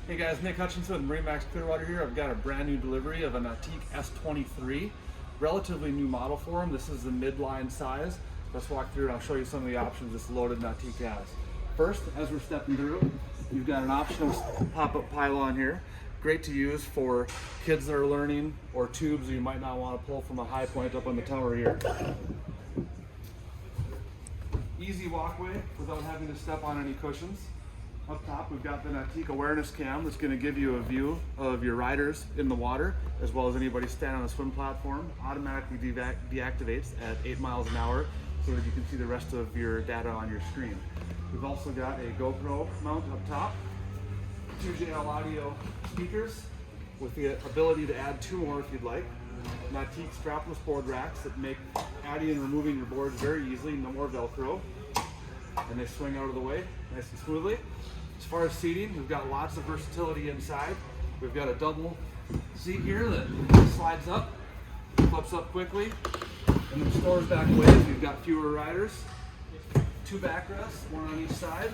Hey guys, Nick Hutchinson with MarineMax Clearwater here. I've got a brand new delivery of a Nautique S23. Relatively new model for them. This is the midline size. Let's walk through and I'll show you some of the options this loaded Nautique has. First, as we're stepping through, you've got an optional pop-up pylon here. Great to use for kids that are learning or tubes that you might not want to pull from a high point up on the tower here. Easy walkway without having to step on any cushions. Up top, we've got the Nautique awareness cam that's going to give you a view of your riders in the water, as well as anybody standing on a swim platform. Automatically deactivates at 8 miles an hour so that you can see the rest of your data on your screen. We've also got a GoPro mount up top, 2 JL audio speakers with the ability to add 2 more if you'd like. Nautique strapless board racks that make adding and removing your boards very easily, no more Velcro. And they swing out of the way nice and smoothly. As far as seating, we've got lots of versatility inside. We've got a double seat here that slides up, flips up quickly, and then stores back away if you've got fewer riders. 2 backrests, 1 on each side.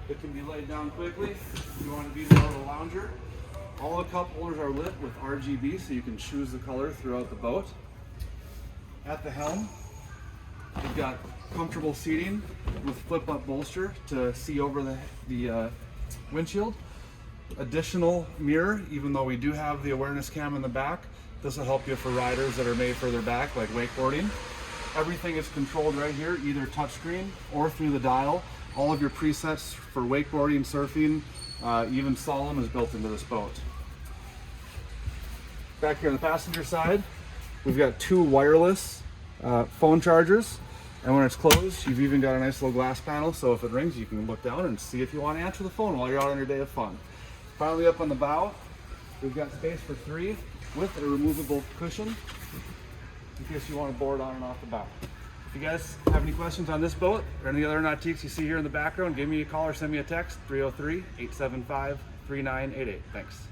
It can be laid down quickly if you want to be more of a lounger. All the cup holders are lit with RGB, so you can choose the color throughout the boat. At the helm, you've got comfortable seating with flip-up bolster to see over the windshield. Additional mirror, even though we do have the awareness cam in the back. This will help you for riders that are made further back, like wakeboarding. Everything is controlled right here, either touchscreen or through the dial. All of your presets for wakeboarding, surfing, even slalom is built into this boat. Back here on the passenger side, we've got 2 wireless phone chargers. And when it's closed, you've even got a nice little glass panel, so if it rings, you can look down and see if you want to answer the phone while you're out on your day of fun. Finally, up on the bow, we've got space for 3 with a removable cushion in case you want to board on and off the bow. If you guys have any questions on this boat or any other Nautiques you see here in the background, give me a call or send me a text, 303-875-3988. Thanks.